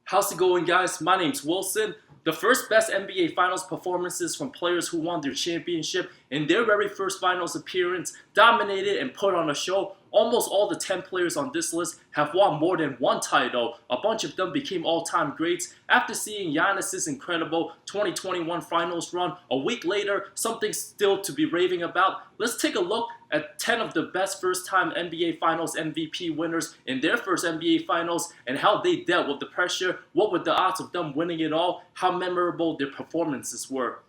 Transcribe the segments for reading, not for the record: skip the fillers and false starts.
How's it going, guys? My name's Wilson. The first best NBA Finals performances from players who won their championship in their very first Finals appearance, dominated and put on a show. Almost all the 10 players on this list have won more than one title. A bunch of them became all-time greats. After seeing Giannis's incredible 2021 Finals run, a week later, something still to be raving about. Let's take a look at 10 of the best first-time NBA Finals MVP winners in their first NBA Finals and how they dealt with the pressure, what were the odds of them winning it all, how memorable their performances were.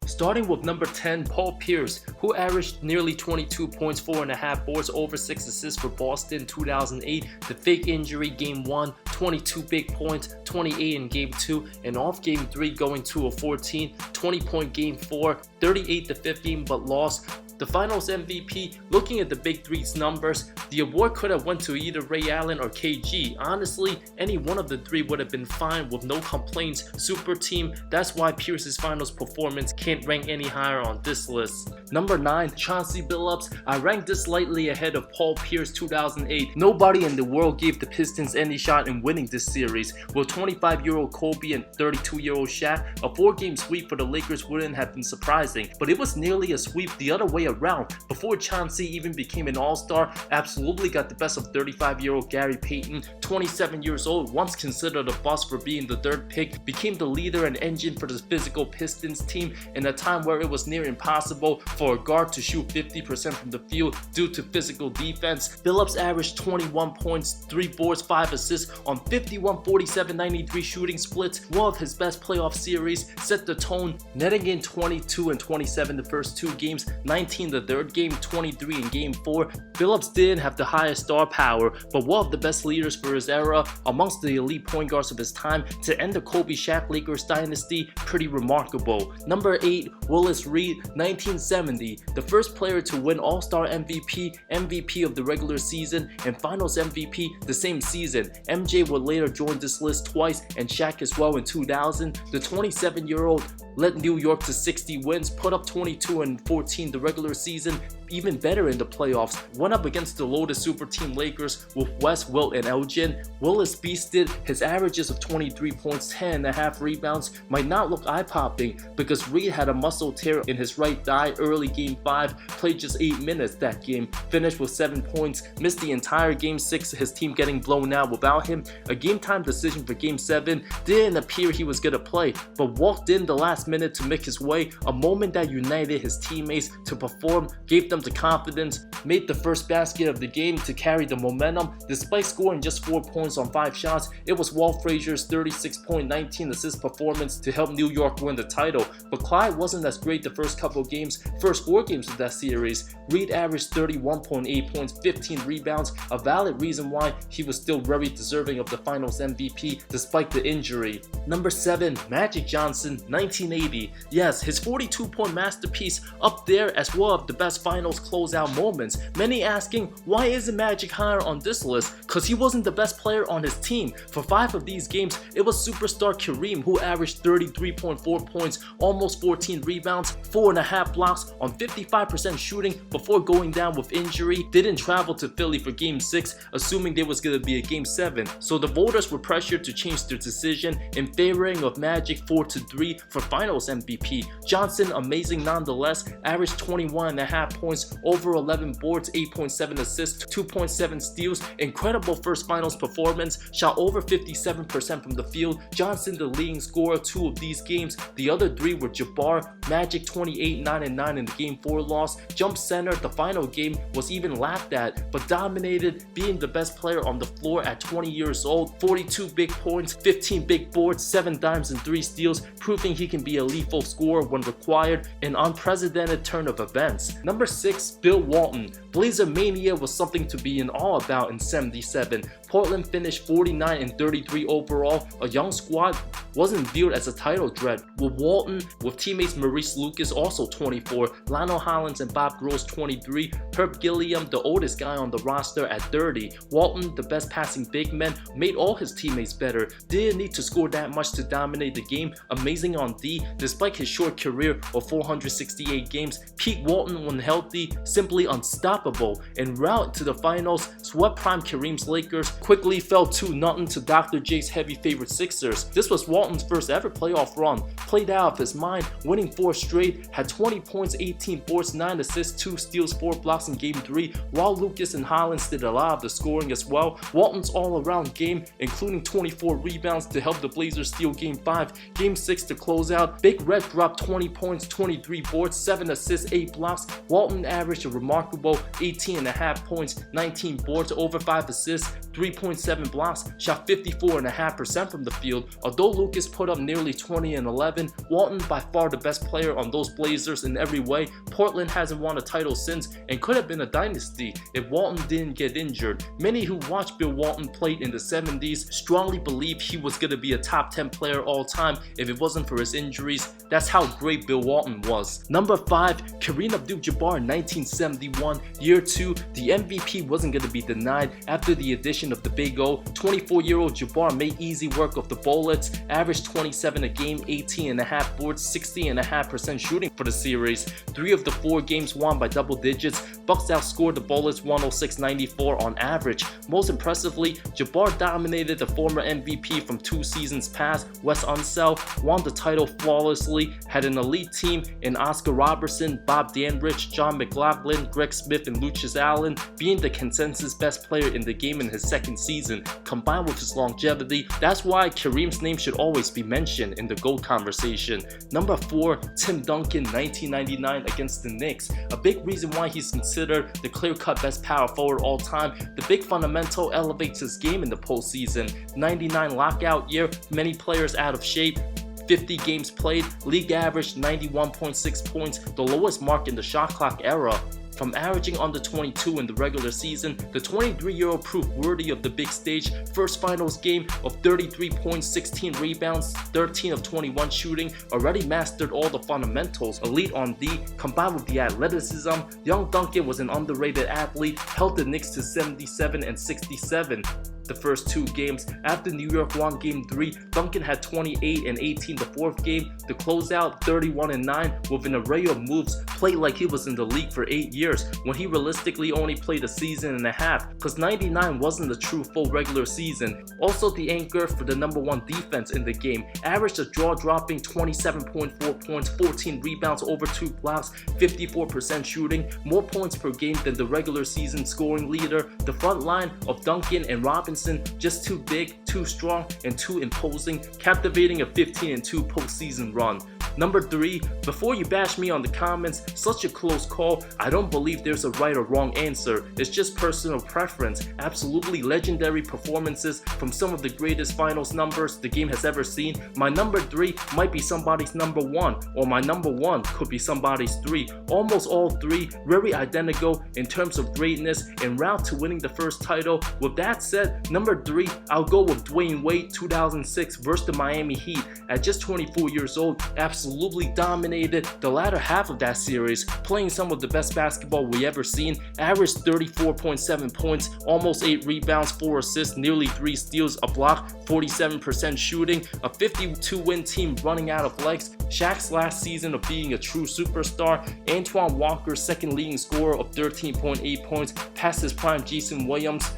Starting with number 10, Paul Pierce, who averaged nearly 22 points, 4.5 boards, over 6 assists for Boston 2008. The fake injury game 1, 22 big points, 28 in game 2, and off game 3 going to a 14, 20-point game 4, 38-15 but lost. The Finals MVP, looking at the Big Three's numbers, the award could have went to either Ray Allen or KG. Honestly, any one of the three would have been fine with no complaints. Super team, that's why Pierce's Finals performance can't rank any higher on this list. Number 9, Chauncey Billups. I ranked this slightly ahead of Paul Pierce 2008. Nobody in the world gave the Pistons any shot in winning this series. With 25-year-old Kobe and 32-year-old Shaq, a 4-game sweep for the Lakers wouldn't have been surprising, but it was nearly a sweep the other way around. Before Chauncey even became an all-star, absolutely got the best of 35-year-old Gary Payton, 27 years old, once considered a bust for being the 3rd pick, became the leader and engine for the physical Pistons team in a time where it was near impossible for a guard to shoot 50% from the field due to physical defense. Billups averaged 21 points, 3 boards, 5 assists on 51, 47, 93 shooting splits. One of his best playoff series, set the tone, netting in 22 and 27 the first 2 games, 19 the 3rd game, 23 in game 4. Billups didn't have the highest star power, but one of the best leaders for his era, amongst the elite point guards of his time. To end the Kobe Shaq Lakers dynasty, pretty remarkable. Number 8, Willis Reed, 1970, the first player to win All-Star MVP, MVP of the regular season, and Finals MVP the same season. MJ would later join this list twice, and Shaq as well in 2000. The 27-year-old led New York to 60 wins, put up 22 and 14 the regular season, even better in the playoffs. Went up against the loaded super team Lakers with West, Wilt, and Elgin. Willis beasted. His averages of 23 points, 10.5 rebounds might not look eye-popping because Reed had a muscle tear in his right thigh early game 5, played just 8 minutes that game, finished with 7 points, missed the entire game 6, his team getting blown out without him. A game time decision for game 7, didn't appear he was gonna play, but walked in the last minute to make his way, a moment that united his teammates to perform, gave them the confidence, made the first basket of the game to carry the momentum. Despite scoring just 4 points on 5 shots, it was Walt Frazier's 36-point, 19-assist performance to help New York win the title. But Clyde wasn't as great the first couple games. First 4 games of that series, Reed averaged 31.8 points, 15 rebounds, a valid reason why he was still very deserving of the Finals MVP despite the injury. Number 7, Magic Johnson, 1980. Yes, his 42-point masterpiece up there as one of the best Finals closeout moments. Many asking, why isn't Magic higher on this list? Cause he wasn't the best player on his team. For 5 of these games, it was superstar Kareem who averaged 33.4 points, almost 14 rebounds, 4.5 blocks on 55% shooting before going down with injury. Didn't travel to Philly for game 6, assuming there was gonna be a game 7. So the voters were pressured to change their decision in favoring of Magic 4-3 for Finals MVP. Johnson, amazing nonetheless, averaged 21.5 points, over 11 boards, 8.7 assists, 2.7 steals. Incredible first Finals performance, shot over 57% from the field. Johnson the leading scorer 2 of these games. The other 3 were Jabbar. Magic 28, 9 and 9 in the game 4 loss. Jump center, the final game was even laughed at, but dominated, being the best player on the floor at 20 years old. 42 big points, 15 big boards, 7 dimes and 3 steals, proving he can be a lethal scorer when required. An unprecedented turn of events. Number 6, Bill Walton. Blazer Mania was something to be in awe about in '77. Portland finished 49 and 33 overall, a young squad wasn't viewed as a title threat, with Walton with teammates Maurice Lucas also 24, Lionel Hollins and Bob Gross 23, Herb Gilliam, the oldest guy on the roster, at 30. Walton, the best passing big man, made all his teammates better. Didn't need to score that much to dominate the game. Amazing on D, despite his short career of 468 games. Peak Walton when healthy, simply unstoppable. En route to the finals, swept prime Kareem's Lakers, quickly fell 2-0 to Dr. J's heavy favorite Sixers. This was Walton's first ever playoff run. Played out of his mind, winning 4 straight, had 20 points, 18 boards, 9 assists, 2 steals, 4 blocks in Game 3, while Lucas and Hollins did a lot of the scoring as well. Walton's all-around game, including 24 rebounds to help the Blazers steal Game 5. Game 6 to close out, Big Red dropped 20 points, 23 boards, 7 assists, 8 blocks. Walton averaged a remarkable 18.5 points, 19 boards, over 5 assists, 3.7 blocks, shot 54.5% from the field. Although Lucas put up nearly 20 and 11, Walton by far the best player on those Blazers in every way. Portland hasn't won a title since and could have been a dynasty if Walton didn't get injured. Many who watched Bill Walton play in the 70s strongly believe he was going to be a top 10 player all time if it wasn't for his injuries. That's how great Bill Walton was. Number 5, Kareem Abdul-Jabbar, 1971. Year 2, the MVP wasn't going to be denied after the addition of the Big O. 24-year-old Jabbar made easy work of the Bullets, averaged 27 a game, 18.5 boards, 60.5% shooting for the series. 3 of the 4 games won by double digits. Bucks outscored the Bullets 106-94 on average. Most impressively, Jabbar dominated the former MVP from 2 seasons past, Wes Unseld, won the title flawlessly, had an elite team in Oscar Robertson, Bob Danrich, John McLaughlin, Greg Smith, and Lucius Allen, being the consensus best player in the game in his second season. Combined with his longevity, that's why Kareem's name should always be mentioned in the GOAT conversation. Number 4, Tim Duncan, 1999 against the Knicks. A big reason why he's considered the clear-cut best power forward all time. The big fundamental elevates his game in the postseason. 99 lockout year, many players out of shape. 50 games played, league average 91.6 points, the lowest mark in the shot clock era. From averaging under 22 in the regular season, the 23-year-old proved worthy of the big stage. First finals game of 33 points, 16 rebounds, 13 of 21 shooting, already mastered all the fundamentals. Elite on D, combined with the athleticism, young Duncan was an underrated athlete, held the Knicks to 77 and 67. The first 2 games. After New York won Game 3, Duncan had 28 and 18 the 4th game. The closeout, 31 and 9 with an array of moves, played like he was in the league for 8 years when he realistically only played a season and a half, because 99 wasn't a true full regular season. Also the anchor for the number 1 defense in the game, averaged a jaw-dropping 27.4 points, 14 rebounds, over 2 blocks, 54% shooting, more points per game than the regular season scoring leader. The front line of Duncan and Robinson, just too big, too strong, and too imposing, captivating a 15-2 postseason run. Number 3, before you bash me on the comments, such a close call. I don't believe there's a right or wrong answer. It's just personal preference. Absolutely legendary performances from some of the greatest finals numbers the game has ever seen. My number 3 might be somebody's number 1, or my number 1 could be somebody's 3. Almost all 3 very identical in terms of greatness en route to winning the first title. With that said, number 3, I'll go with Dwyane Wade, 2006 versus the Miami Heat. At just 24 years old, absolutely dominated the latter half of that series, playing some of the best basketball we ever seen. Averaged 34.7 points, almost 8 rebounds, 4 assists, nearly 3 steals, a block, 47% shooting, a 52-win team running out of legs. Shaq's last season of being a true superstar. Antoine Walker's second leading scorer of 13.8 points, past his prime Jason Williams.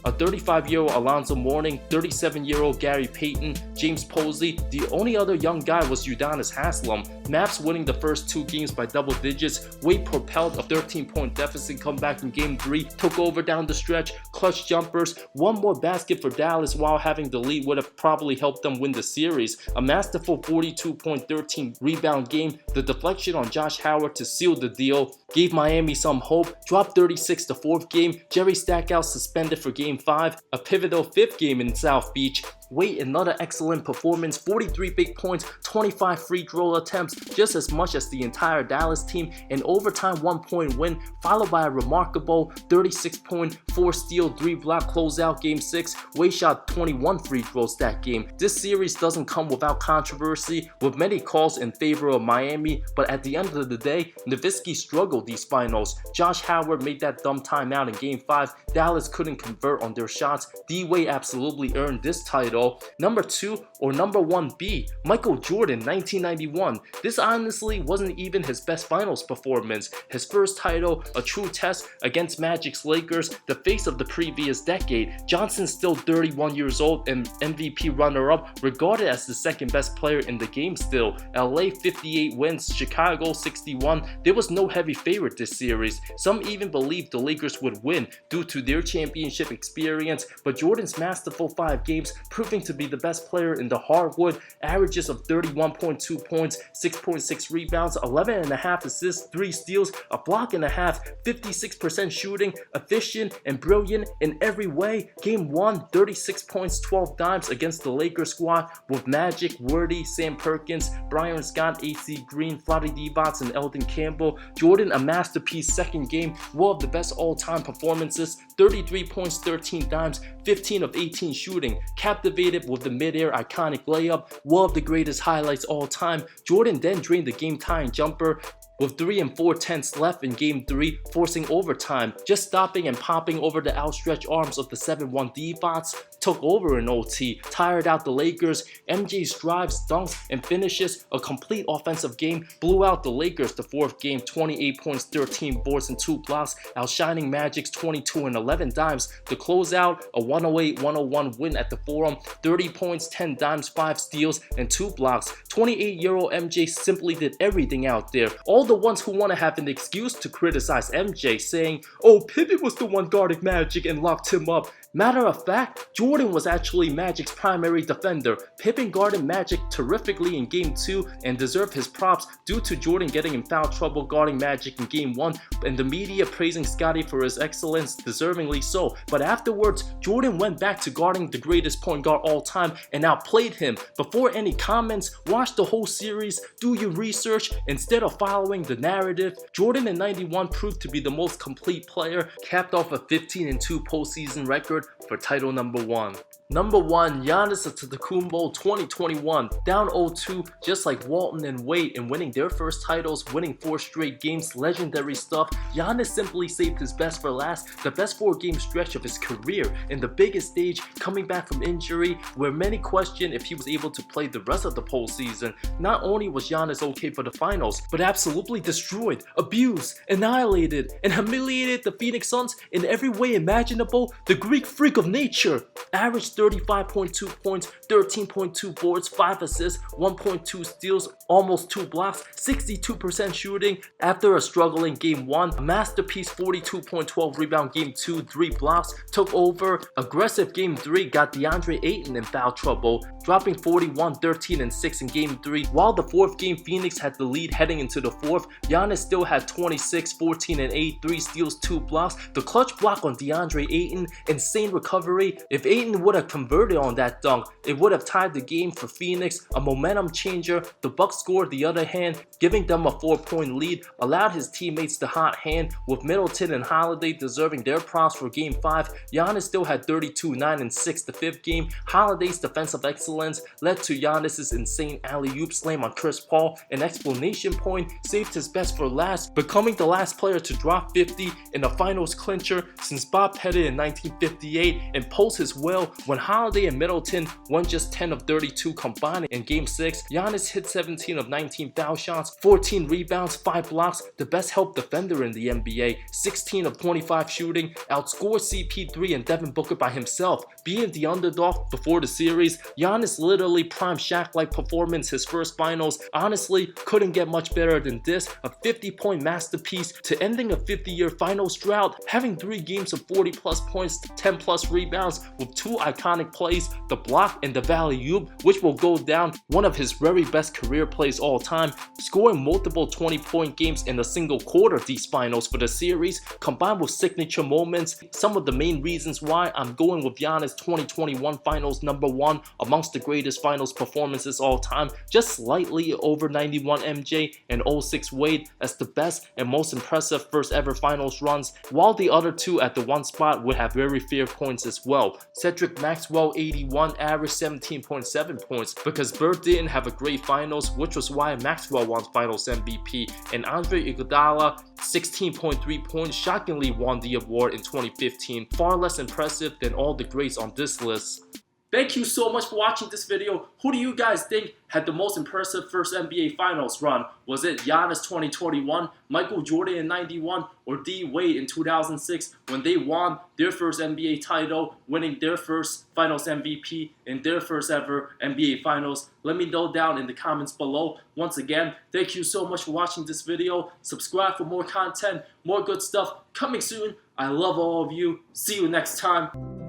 A 35-year-old Alonzo Mourning, 37-year-old Gary Payton, James Posey. The only other young guy was Udonis Haslem. Mavs winning the first 2 games by double digits. Wade propelled a 13-point deficit comeback in Game 3, took over down the stretch, clutch jumpers. One more basket for Dallas while having the lead would have probably helped them win the series. A masterful 42.13 rebound game. The deflection on Josh Howard to seal the deal gave Miami some hope. Dropped 36 the 4th game. Jerry Stackhouse suspended for Game 5, a pivotal 5th game in South Beach. Wade, another excellent performance, 43 big points, 25 free throw attempts, just as much as the entire Dallas team. An overtime 1-point win, followed by a remarkable 36-point, 4-steal, 3-block closeout Game 6. Wade shot 21 free throws that game. This series doesn't come without controversy, with many calls in favor of Miami, but at the end of the day, Nowitzki struggled these finals. Josh Howard made that dumb timeout in Game 5. Dallas couldn't convert on their shots. D-Wade absolutely earned this title. Number 2 or number 1B, Michael Jordan, 1991. This honestly wasn't even his best finals performance. His first title, a true test against Magic's Lakers, the face of the previous decade. Johnson's still 31 years old and MVP runner-up, regarded as the second best player in the game still. LA 58 wins, Chicago 61. There was no heavy favorite this series. Some even believed the Lakers would win due to their championship experience, but Jordan's masterful 5 games proving to be the best player in the hardwood, averages of 31.2 points, 6.6 rebounds, 11.5 assists, 3 steals, a block and a half, 56% shooting, efficient and brilliant in every way. Game 1, 36 points, 12 dimes against the Lakers squad with Magic, Worthy, Sam Perkins, Brian Scott, AC Green, Vlade Divac, and Elden Campbell. Jordan, a masterpiece second game, one of the best all-time performances, 33 points, 13 dimes, 15 of 18 shooting, captivated with the mid-air iconic layup, one of the greatest highlights all time. Jordan then drained the game-tying jumper with 3 4/10 left in Game 3, forcing overtime, just stopping and popping over the outstretched arms of the 7-1 Divac, took over in OT, tired out the Lakers. MJ's drives, dunks, and finishes, a complete offensive game, blew out the Lakers the 4th game, 28 points, 13 boards, and 2 blocks, outshining Magic's 22 and 11 dimes. The closeout, a 108-101 win at the Forum, 30 points, 10 dimes, 5 steals, and 2 blocks. 28-year-old MJ simply did everything out there. All the ones who want to have an excuse to criticize MJ, saying, "Oh, Pippen was the one guarding Magic and locked him up." Matter of fact, Jordan was actually Magic's primary defender. Pippen guarded Magic terrifically in Game 2 and deserved his props due to Jordan getting in foul trouble guarding Magic in Game 1, and the media praising Scottie for his excellence, deservingly so. But afterwards, Jordan went back to guarding the greatest point guard all time and outplayed him. Before any comments, watch the whole series, do your research instead of following the narrative. Jordan in 91 proved to be the most complete player, capped off a 15-2 postseason record for title number 1. Number 1, Giannis Antetokounmpo 2021, down 0-2 just like Walton and Wade in winning their first titles, winning 4 straight games, legendary stuff. Giannis simply saved his best for last, the best 4-game stretch of his career in the biggest stage, coming back from injury where many question if he was able to play the rest of the postseason. Not only was Giannis okay for the finals, but absolutely destroyed, abused, annihilated, and humiliated the Phoenix Suns in every way imaginable. The Greek freak of nature averaged 35.2 points, 13.2 boards, 5 assists, 1.2 steals, almost 2 blocks, 62% shooting after a struggling Game 1, a masterpiece 42.12 rebound Game 2, 3 blocks, took over, aggressive Game 3, got DeAndre Ayton in foul trouble, dropping 41, 13, and 6 in Game 3. While the 4th game Phoenix had the lead heading into the 4th, Giannis still had 26, 14, and 8, 3 steals, 2 blocks, the clutch block on DeAndre Ayton, insane recovery. If Ayton would have converted on that dunk, it would have tied the game for Phoenix, a momentum changer. The Bucks scored the other hand, giving them a 4-point lead, allowed his teammates the hot hand, with Middleton and Holiday deserving their props for Game 5. Giannis still had 32, 9, and 6 the 5th game. Holiday's defensive excellence led to Giannis's insane alley-oop slam on Chris Paul. An explanation point, saved his best for last, becoming the last player to drop 50 in a finals clincher since Bob Pettit in 1958, and post his will when Holiday and Middleton won just 10 of 32 combined in Game 6. Giannis hit 17 of 19 foul shots, 14 rebounds, 5 blocks, the best help defender in the NBA, 16 of 25 shooting, outscored CP3 and Devin Booker by himself. Being the underdog before the series, Giannis literally prime Shaq-like performance his first finals. Honestly, couldn't get much better than this, a 50-point masterpiece to ending a 50-year finals drought, having 3 games of 40 plus points, 10 plus rebounds with 2 iconic iconic plays, the block and the alley-oop, which will go down one of his very best career plays all time, scoring multiple 20-point games in a single quarter of these finals for the series, combined with signature moments. Some of the main reasons why I'm going with Giannis 2021 Finals #1 amongst the greatest finals performances all time, just slightly over 91 MJ and 06 Wade as the best and most impressive first ever finals runs, while the other two at the one spot would have very fair points as well. Cedric Maxwell 81 averaged 17.7 points because Bird didn't have a great finals, which was why Maxwell won finals MVP, and Andre Iguodala 16.3 points shockingly won the award in 2015, far less impressive than all the greats on this list. Thank you so much for watching this video. Who do you guys think had the most impressive first NBA Finals run? Was it Giannis 2021, Michael Jordan in 91, or D Wade in 2006 when they won their first NBA title, winning their first Finals MVP in their first ever NBA Finals? Let me know down in the comments below. Once again, thank you so much for watching this video. Subscribe for more content, more good stuff coming soon. I love all of you. See you next time.